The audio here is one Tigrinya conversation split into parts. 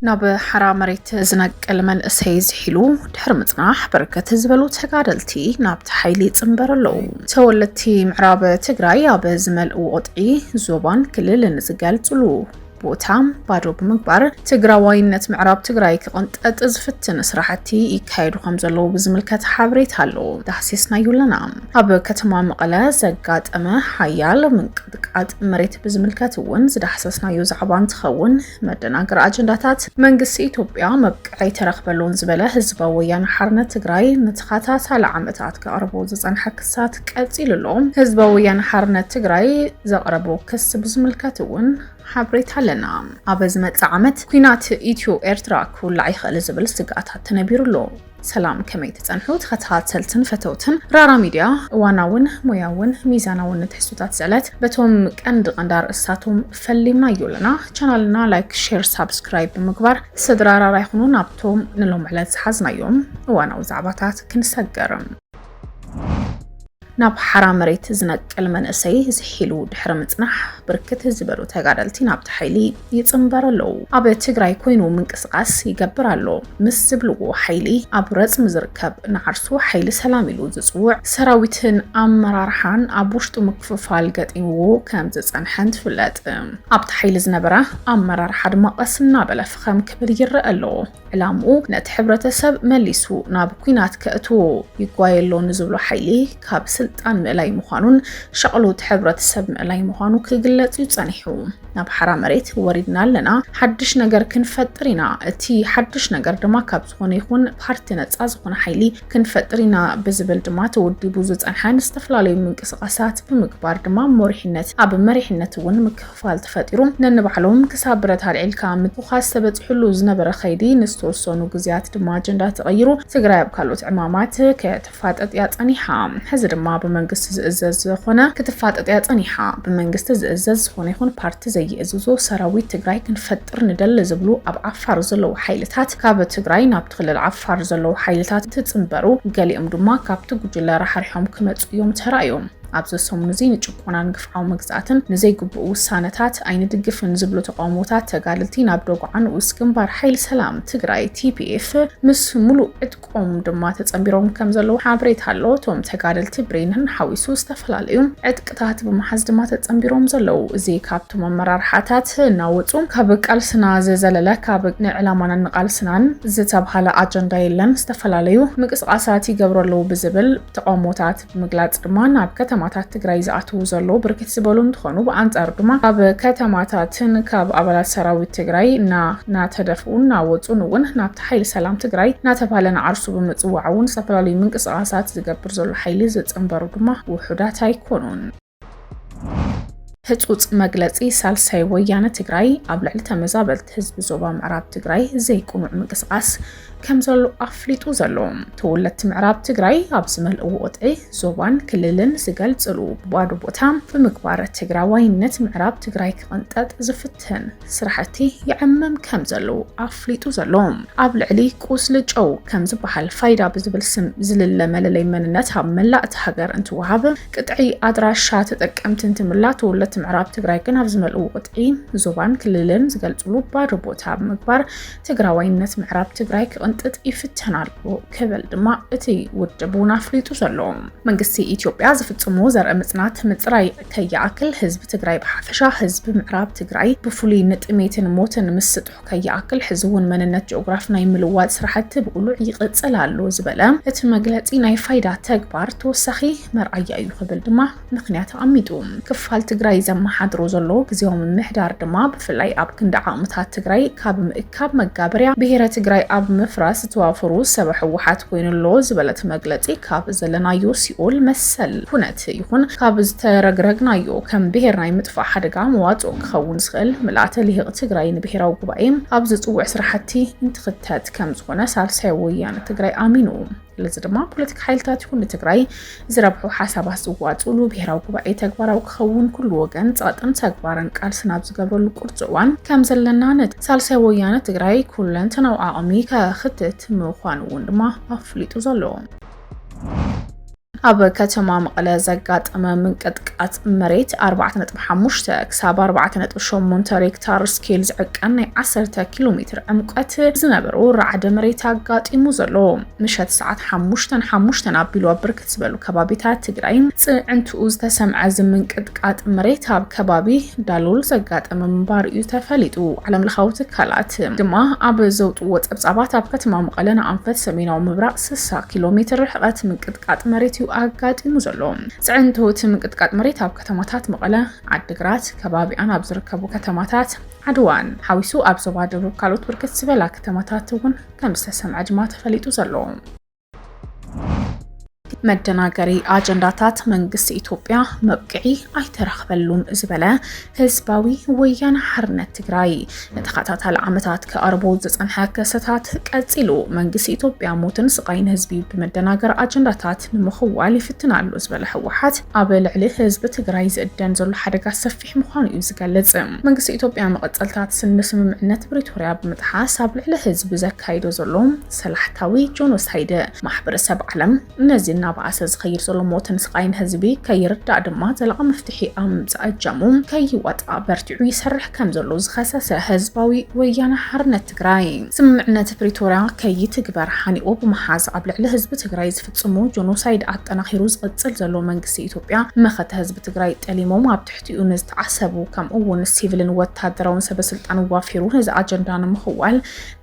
ናብ ሓራ መሬት ዝነቀል መንእሰይ ዝሒሉ ድሕሪ ምጽናሕ በርከት ዝበሉ ተጋደልቲ ናብቲ ሓይሊ ጽምበረለው ተወለቲ ምዕራብ ትግራይ ኣብ ዝመልኡ ቆጥዒ ዞባን ክልልን ዝገልጽሉ ቦታም ባዶ ብምግባር ትግራዋይነት ምዕራብ ትግራይ ክቕንጠጥ ዝፍትን ስራሕቲ ይካየዱ ከም ዘለው ብዝምልከት ሓበሬታ ኣሎ ዳህሲስና ይውለና ኣብ ከተማ መቐለ ዘጋጠመ ሓያል ምንቅጥቃጥ መሬት ብዝምልከት እውን ዝዳህሰስናዮ ዛዕባ እንትኸውን መደናገር አጀንዳታት መንግስቲ ኢትዮጵያ መብቅዕ ተረኽበሎን ዝበለ ህዝባዊ ወያነ ሓርነት ትግራይ ንተኸታታሊ ዓመታት ከቕርቦ ዝጸንሐ ክሳት ቀጺሉሎም ህዝባዊ ወያነ ሓርነት ትግራይ ዘቕረቦ ክስ ብዝምልከት እውን ሓበሬታ ኣለና ኣብ ዝመጽእ ዓመት ኩናት ኢትዮ ኤርትራ ክውላዕ ይኽእል ዝብል ስጋኣታት ተነቢሩሎ ሰላም ከመይ ተጸንሑ ተኸታተልትን ፈተውትን ራራ ሚድያ እዋናውን ሞያውን ሚዛናውን ትሕዝቶታት ዘለት በቶም ቀንዲ ቀንዳር እሳቶም ፈሊምና ይውለና ቻናልና ላይክ ሼር ሳብስክራይብ ብምግባር ስድራራ ይኹኑ ናብቶም ንሎም ዕለት ዝሓዝናዮም እዋናዊ ዛዕባታት ክንሰገርም ናብ ሓራ መሬት ዝነቀል መንእሰይ ዝሒሉ ድሕሪ ምጽናሕ ብርክት ዝበሉ ተጋደልቲ ናብቲ ሓይሊ ይጽምበረለው ኣብ ትግራይ ኮይኑ ምንቅስቃስ ይገብር ኣሎ ምስ ዝብልዎ ሓይሊ ኣብ ረጽሚ ዝርከብ ንዓርሱ ሓይሊ ሰላም ኢሉ ዝጽውዕ ሰራዊትን ኣመራርሓን ኣብ ውሽጡ ምክፍፋል ገጢምዎ ከም ዝጸንሐን ትፍለጥ ኣብቲ ሓይሊ ዝነበረ ኣመራርሓ ድማ ቀስና በለፍኸም ክብል ይረአ ኣሎ ዕላምኡ ነቲ ሕብረተሰብ መሊሱ ናብ ኩናት ከእትዎ ይጓየሎ ንዝብሎ ሓይሊ ካብ ስልጣን ምእላይ ምዃኑን ሸቕሎት ሕብረተሰብ ምእላይ ምዃኑ ክግለጽ ይጸኒሑ ናብ ሓራ መሬት ወሪድና ኣለና ሓድሽ ነገር ክንፈጥር ኢና እቲ ሓድሽ ነገር ድማ ካብ ዝኾነ ይኹን ፓርቲ ነጻ ዝኾነ ሓይሊ ክንፈጥር ኢና ብዝብል ድማ ተወዲቡ ዝጸንሐን ዝተፈላለዩ ምንቅስቃሳት ብምግባር ድማ መሪሕነት ኣብ መሪሕነት እውን ምክፍፋል ተፈጢሩ ነንባዕሎም ክሳብ ብረት ኣልዒልካ ምትኻስ ተበጽሕሉ ዝነበረ ኸይዲ ንዝተወሰኑ ግዜያት ድማ አጀንዳ ተቐይሩ ትግራይ ኣብ ካልኦት ዕማማት ከተፋጠጥ ያጸኒሓ ሕዚ ድማ ብመንግስቲ ዝእዘዝ ዝኾነ ክትፋጠጥ ያጸኒሓ ብመንግስቲ ዝእዘዝ ዝኾነ ይኹን ፓርቲ ዘይእዝዞ ሰራዊት ትግራይ ክንፈጥር ንደሊ ዝብሉ ኣብ ዓፋር ዘለው ሓይልታት ካብ ትግራይ ናብ ክልል ዓፋር ዘለው ሓይልታት ትጽምበሩ ገሊኦም ድማ ካብቲ ጉጅለ ራሕሪሖም ክመጹ እዮም ተራእዮም ኣብዚ ሰሙን እዚ ንጭቆናን ግፍዓዊ መግዛእትን ንዘይግብኡ ውሳነታት ኣይንድግፍን ዝብሉ ተቃውሞታት ተጋደልቲ ናብ ደጉዓን ውስ ግንባር ሓይሊ ሰላም ትግራይ TPF ምስ ሙሉእ ዕጥቆም ድማ ተጸምቢሮም ከም ዘለው ሓበሬታ ኣሎ ቶም ተጋደልቲ ብሬንን ሓዊሱ ዝተፈላለዩ ዕጥቅታት ብምሓዝ ድማ ተጸምቢሮም ዘለው እዚ ካብቶም ኣመራርሓታት እናወጹ ካብ ቃልስና ዘዘለለ ካብ ንዕላማና ንቃልስናን ዝተብሃለ አጀንዳ የለን ዝተፈላለዩ ምቅስቃሳት ይገብረሉ ብዝብል ተቃውሞታት ብምግላጽ ድማ ናብ ከተማታት ትግራይ ዝኣትው ዘሎ ብርክት ዝበሉ እንትኾኑ በአንጻር ድማ ኣብ ከተማታትን ካብ ኣባላት ሰራዊት ትግራይ ናተደፍኡን ናወጹን እውን ናብቲ ሓይሊ ሰላም ትግራይ ናተባሃለና ዓርሱ ብምጽዋዕውን ዝተፈላለዩ ምንቅስቃሳት ዝገብር ዘሎ ሓይሊ ዝጽምበሩ ድማ ውሑዳት ኣይኮኑን ህጹጽ መግለጺ ሳልሳይ ወያነ ትግራይ ኣብ ልዕሊ ተመዛበልቲ ህዝቢ ዞባ ምዕራብ ትግራይ ዘይቁኑዕ ምንቅስቃስ ከም ዘሎ ኣፍሊጡ ዘሎ ተወለቲ ምዕራብ ትግራይ ኣብ ዝመልእዎ ቆጥዒ ዞባን ክልልን ዝገልጽሉ ባዶ ቦታ ብምግባር ትግራዋይነት ምዕራብ ትግራይ ክቕንጠጥ ዝፍትን ስራሕቲ ይዕመም ከም ዘሎ ኣፍሊጡ ዘሎ ኣብ ልዕሊ ቁስሊ ጨው ከም ዝበሃል ፋይዳ ብዝብል ስም ዝልለ መለለይ መንነት ኣብ መላእቲ ሃገር እንትወሃብ ቅጥዒ ኣድራሻ ተጠቀምቲ እንትምላ ተወለቲ ምዕራብ ትግራይ ግን ኣብ ዝመልእዎ ቆጥዒ ዞባን ክልልን ዝገልጽሉ ባዶ ቦታ ብምግባር ትግራዋይነት ምዕራብ ትግራይ እንጥጥ ይፍተናል ከበል ድማ እቲ ውድቡን አፍሊጡ ዘሎ መንግስቲ ኢትዮጵያ ዝፍጽሞ ዘርአ ምጽናት ምጽራይ ከያአክል ህዝብ ትግራይ በሓፈሻ ህዝብ ምዕራብ ትግራይ ብፍሉይ ንጥሜትን ሞትን ምስጥሑ ከያአክል ህዝቡን መንነት ጂኦግራፊ ናይ ምልዋጥ ስራሕቲ ብቁሉዕ ይቅጽል ኣሎ ዝበለ እቲ መግለጺ ናይ ፋይዳ ተግባር ተወሳኺ መርኣያ እዩ ክብል ድማ ምክንያት ኣሚጡ ክፋል ትግራይ ዘመሓድሮ ዘሎ ግዜኦም ምሕዳር ድማ ብፍላይ ኣብ ክንዲ ዓቕምታት ትግራይ ካብ ምእካብ መጋበርያ ብሄረ ትግራይ ኣብ ራስ ተዋፈሩ ሰበ ሕወሓት ኮይኑሎ ዝበለት መግለጺ ካብ ዘለናዮ ሲኦል መሰል ኩነት ይኹን ካብ ዝተረግረግናዮ ከም ብሄር ናይ ምጥፋእ ሓደጋ መዋጽኦ ክኸውን ዝኽእል ምልኣተ ልሂቕ ትግራይ ንብሄራዊ ጉባኤ ኣብ ዝጽውዕ ስራሕቲ እንትኽተት ከም ዝኾነ ሳልሳይ ወያነ ትግራይ ኣሚኑ ለዚ ድማ ፖለቲካ ሓይልታት ይኹን ትግራይ ዝረብሑ ሓሳባት ዝዋጽሉ ብሄራዊ ጉባኤ ተግባራዊ ክኸውን ኩሉ ወገን ጸጥን ተግባርን ቃልሲ ናብ ዝገብረሉ ቁርጽ እዋን ከም ዘለና ነት ሳልሳይ ወያነ ትግራይ ኩለንተናዊ ዓቕሚ ከኽትት ምዃኑ እውን ድማ ኣፍሊጡ ዘሎ ኣብ ከተማ መቐለ ዘጋጠመ ምንቅጥቃጥ መሬት 4.5 ክሳብ 4.8 ሬክታር ስኬል ዝዕቀን ናይ 10 ኪሎ ሜትር ዕምቀት ዝነበሩ ራዕደ መሬት ኣጋጢሙ ዘሎ ምሸት ሰዓት 5:05 ኣቢሉ ኣብ ብርክት ዝበሉ ከባቢታት ትግራይ ጽዕንትኡ ዝተሰምዐ ምንቅጥቃጥ መሬት ኣብ ከባቢ ዳሉል ዘጋጠመ ምንባር እዩ ተፈሊጡ። ዓለም ለኻዊ ትካላት ድማ ኣብ ዘውጥዎ ጸብጻባት ኣብ ከተማ መቐለ ንኣንፈት ሰሜናዊ ምብራቕ 60 ኪሎ ሜትር ርሕቀት ምንቅጥቃጥ መሬት ኣጋጢሙ ዘሎ ጽዕንትኡ ምንቅጥቃጥ መሬት ኣብ ከተማታት መቐለ፣ ዓዲግራት ከባቢኣን ኣብ ዝርከቡ ከተማታት ዓድዋን ሓዊሱ ኣብ ዞባ ደቡብ ካልኦት ብርክት ዝበላ ከተማታት እውን ከም ዝተሰምዐ ድማ ተፈሊጡ ዘሎ መደናገሪ አጀንዳታት መንግስት ኢትዮጵያ መብቅዒ አይተረኽበሉን ዝበለ ህዝባዊ ወያነ ሓርነት ትግራይ ለተኸታታሊ ዓመታት ከቀርቦ ዝጸንሐ ክስተታት ቀጺሉ መንግስት ኢትዮጵያ ሞትን ስቃይን ህዝቢ በመደናገር አጀንዳታት ንምኽዋል ይፍትናሉ ዝበለ ህወሓት ኣብ ልዕሊ ህዝቢ ትግራይ ዝእደን ዘሎ ሓደጋ ሰፊሕ ምዃኑ እዩ ዝገልጽ። መንግስት ኢትዮጵያ መቐጸልታት ስምምዕነት ፕሪቶሪያ ብምጥሓስ ኣብ ልዕሊ ህዝቢ ዘካይዶ ዘሎ ሰላሕታዊ ጆኖሳይድ ማሕበረሰብ ዓለም ነዚ ናብኣሰ ዝኸይር ዘሎ ሞትን ስቃይን ህዝቢ ከይርዳእ ድማ ዘላቂ መፍትሒ ኣምጻእጃሙ ከይወጣ በርቲዑ ይሰርሕ ከም ዘሎ ዝኸሰሰ ህዝባዊ ወያነ ሓርነት ትግራይ ስምምዕነት ፕሪቶሪያ ከይትግበር ሓኒኡ ብምሓዝ ኣብ ልዕሊ ህዝቢ ትግራይ ዝፍጽሙ ጆኖሳይድ ኣጠናኺሩ ዝቕጽል ዘሎ መንግስቲ ኢትዮጵያ መኸተ ህዝቢ ትግራይ ጠሊሞም ኣብ ትሕቲኡ ንዝተዓሰቡ ከምኡውን ሲቪልን ወታደራውን ሰበስልጣን ዋፊሩ ነዚ ኣጀንዳ ንምኽዋል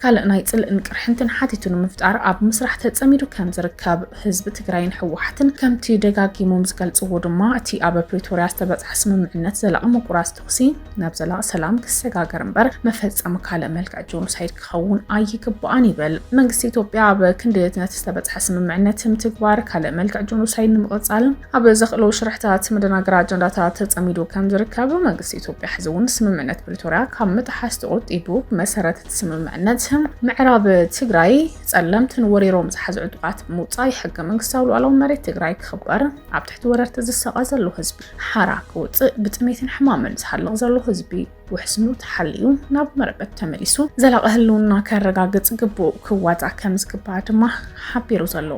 ካልእ ናይ ጽልእን ቅርሕንትን ሓቲቱ ንምፍጣር ኣብ ምስራሕ ተጸሚዱ ከም ዝርከብ ህዝቢ ትግራይ ሕወሓትን ከምቲ ደጋጊሞም ዝገልጽዎ ድማ እቲ ኣብ ፕሪቶሪያ ዝተበጽሐ ስምምዕነት ዘላቂ ምቁራጽ ተኽሲ ናብ ዘላቂ ሰላም ክሰጋገር እምበር መፈጸሚ ካልእ መልክዕ ጆኖሳይድ ክኸውን ኣይግባእን ይብል። መንግስቲ ኢትዮጵያ ኣብ ክንዲ ነቲ ዝተበጽሐ ስምምዕነት ምትግባር ካልእ መልክዕ ጆኖሳይድ ንምቕጻል ኣብ ዘኽእሎ ሽርሕታት መደናገር አጀንዳታት ተጸሚዱ ከም ዝርከብ መንግስቲ ኢትዮጵያ ሕዚ እውን ስምምዕነት ፕሪቶሪያ ካብ ምጥሓስ ተቆጢቡ ብመሰረት እቲ ስምምዕነት ምዕራብ ትግራይ ጸለምትን ወሪሮም ዝሓዙ ዕጡቃት ምውጻእ ሕገ መንግስታዊ ሉዓላዊ መሬት ትግራይ ክኽበር ኣብ ትሕቲ ወረርቲ ዝሰቐ ዘሎ ህዝቢ ሓራ ክውፅእ ብጥሜትን ሕማምን ዝሓልቕ ዘሎ ህዝቢ ውሕስኑ ተሓልዩ ናብ መረበት ተመሊሱ ዘላቂ ህልውና ከረጋግጽ ግቡእ ክዋጻእ ከም ዝግባእ ድማ ሓቢሩ ዘሎ።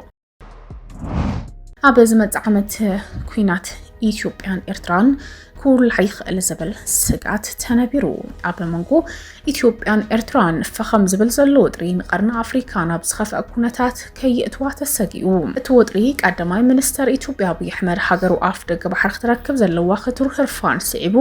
ኣብ ዝመጽእ ዓመት ኩናት ኢትዮጵያን ኤርትራን ኩል ይኽእል ዝብል ስጋት ተነቢሩ። ኣብ መንጎ ኢትዮጵያን ኤርትራን ፈኸም ዝብል ዘሎ ወጥሪ ንቀርኒ ኣፍሪካ ናብ ዝኸፍአ ኩነታት ከይእትዋ ተሰጊኡ። እቲ ወጥሪ ቀዳማይ ሚኒስተር ኢትዮጵያ አብይ ኣሕመድ ሃገሩ ኣፍ ደገ ባሕሪ ክትረክብ ዘለዋ ክትሩ ህርፋን ስዒቡ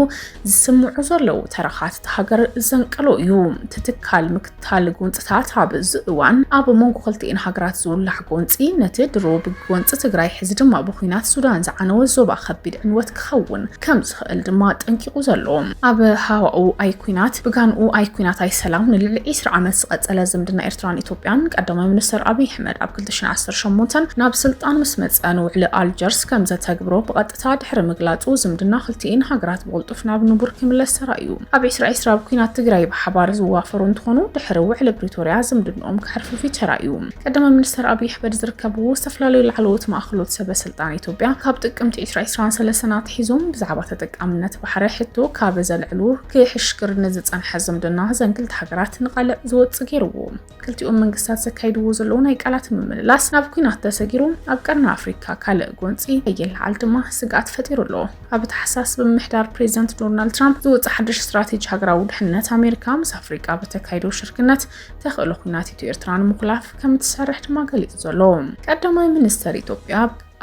ዝስምዑ ዘለው ተረኻት ሃገር ዘንቀሎ እዩ። ትትካል ምክታል ጎንፅታት ኣብ ዝእዋን ኣብ መንጎ ክልቲአን ሃገራት ዝውላዕ ጎንፂ ነቲ ድሮ ብጎንፂ ትግራይ ሕዚ ድማ ብኩናት ሱዳን ዝዓነወ ዞባ ከቢድ ዕንወት ክኸውን ከም ዝኽእል ድማ ጠንቂቁ ዘሎ። ኣብ ሃዋኡ ኣይኩናት ብጋንኡ ኣይኩናት ኣይ ሰላም ንልዕሊ 20 ዓመት ዝቐጸለ ዝምድና ኤርትራን ኢትዮጵያን ቀዳማይ ሚኒስተር አብይ ኣሕመድ ኣብ 2018 ናብ ስልጣን ምስ መጸ ንውዕሊ ኣልጀርስ ከም ዘተግብሮ ብቐጥታ ድሕሪ ምግላጹ ዝምድና ክልቲአን ሃገራት ብቕልጡፍ ናብ ንቡር ክምለስ ተራእዩ። ኣብ 2020 ኣብ ኩናት ትግራይ ብሓባር ዝዋፈሩ እንትኾኑ ድሕሪ ውዕሊ ፕሪቶሪያ ዝምድንኦም ክሕርፍፉ ተራእዩ። ቀዳማይ ሚኒስተር አብይ ኣሕመድ ዝርከብዎ ዝተፈላለዩ ላዕለዎት ማእኸሎት ሰበስልጣን ኢትዮጵያ ካብ ጥቅምቲ 2023 ኣትሒዞም ብዛዕባ ተጠቃምነት ባሕሪ ሕቶ ካብ ዘልዕሉ ክሕሽክር ንዝጸንሐ ዝምድና ዘንክልቲ ሃገራት ንቐልዕ ዝወጽእ ገይርዎ። ክልቲኦም መንግስታት ዘካይድዎ ዘለዉ ናይ ቃላት ምምልላስ ናብ ኩናት ተሰጊሩ ኣብ ቀርኒ ኣፍሪካ ካልእ ጎንፂ የለዓል ድማ ስጋት ፈጢሩ ኣሎ። ኣብ ታሕሳስ ብምሕዳር ፕሬዚደንት ዶናልድ ትራምፕ ዝወጽእ ሓድሽ ስትራቴጂ ሃገራዊ ድሕንነት ኣሜሪካ ምስ ኣፍሪካ በተካይዶ ሽርክነት ተኽእሎ ኩናት ኢትዮ ኤርትራ ንምኽላፍ ከም እትሰርሕ ድማ ገሊጹ ዘሎ። ቀዳማይ ሚኒስተር ኢትዮጵያ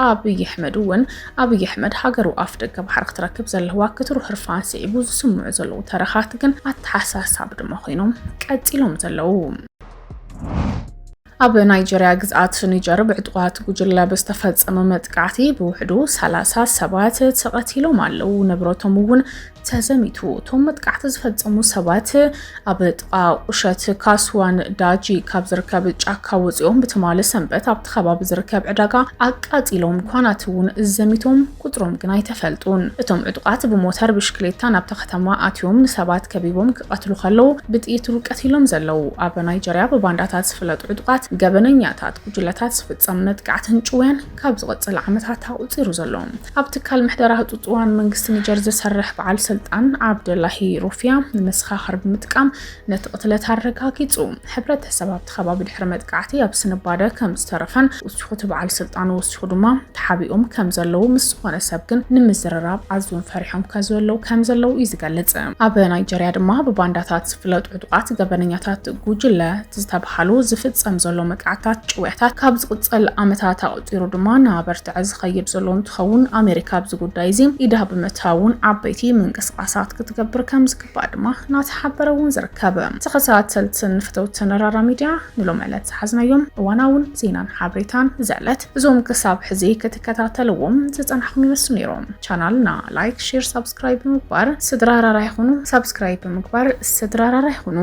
አብይ ኣሕመድ እውን አብይ ኣሕመድ ሃገሩ ኣፍ ደገ ባሕሪ ክትረክብ ዘለዋ ክትሩ ህርፋን ስዒቡ ዝስምዑ ዘለዉ ተረኻት ግን ኣተሓሳሳብ ድማ ኮይኖም ቀጺሎም ዘለዉ። ኣብ ናይጀርያ ግዝኣት ኒጀር ብዕጡቃት ጉጅለ ብዝተፈጸመ መጥቃዕቲ ብውሕዱ 30 ሰባት ተቐቲሎም ኣለዉ። ንብረቶም እውን ተዘሚቱ። እቶም መጥቃዕቲ ዝፈጸሙ ሰባት ኣብ ጥቓ ቁሸት ካስዋን ዳጂ ካብ ዝርከብ ጫካ ወፂኦም ብትማሊ ሰንበት ኣብቲ ከባቢ ዝርከብ ዕዳጋ ኣቃጺሎም ኳናት እውን ዘሚቶም ቁጥሮም ግን ኣይተፈልጡን። እቶም ዕጡቃት ብሞተር ብሽክሌታ ናብቲ ከተማ ኣትዮም ንሰባት ከቢቦም ክቐትሉ ከለዉ ብጥይት ቀቲሎም ዘለዉ። ኣብ ናይጀርያ ብባንዳታት ዝፍለጡ ዕጡቃት ገበነኛታት ጉጅለታት ፍጻምነት ቃዕትን ጭውያን ካብ ዝቀጽል ዓመታት ኣቁጽሩ ዘሎ ኣብ ትካል ምሕደራ ህጡጥዋን መንግስቲ ኒጀር ዝሰርሕ በዓል ስልጣን ዓብደላሂ ሩፍያ ንመስኻኽር ብምጥቃም ነቲ ቅትለት ኣረጋጊጹ ሕብረተሰብ ኣብቲ ከባቢ ድሕሪ መጥቃዕቲ ኣብ ስንባደ ከም ዝተረፈን ውስኹቲ በዓል ስልጣን ወሲኹ ድማ ተሓቢኦም ከም ዘለው ምስ ዝኾነ ሰብ ግን ንምዝርራብ ኣዝዮም ፈሪሖም ከዘለው ከም ዘለው እዩ ዝገልጽ ኣብ ናይጀርያ ድማ ብባንዳታት ዝፍለጡ ዕጡቃት ገበነኛታት ጉጅለ ዝተባሃሉ ዝፍጸም ዘሎ መጥቃዕታት ጭውያታት ካብ ዝቅጽል ዓመታት ኣቁጽሩ ድማ ናበርትዕ ዝኸይድ ዘሎ እንትኸውን ኣሜሪካ ኣብዚ ጉዳይ እዚ ኢዳ ብምእታውን ዓበይቲ ምንቅስቃሳት ክትገብር ከም ዝግባእ ድማ እናተሓበረውን ዝርከብ ተኸታተልትን ፍተውትን ራራ ሚድያ ንሎም ዕለት ዝሓዝናዮም እዋናውን ዜናን ሓበሬታን ዘዕለት እዞም ክሳብ ሕዚ ክትከታተልዎም ዝጸናሕኩም ይመስሉ ነይሮም ቻናልና ላይክ ሼር ሰብስክራይብ ምግባር ስድራ ራራ ይኹኑ ሰብስክራይብ ምግባር ስድራ ራራ ይኹኑ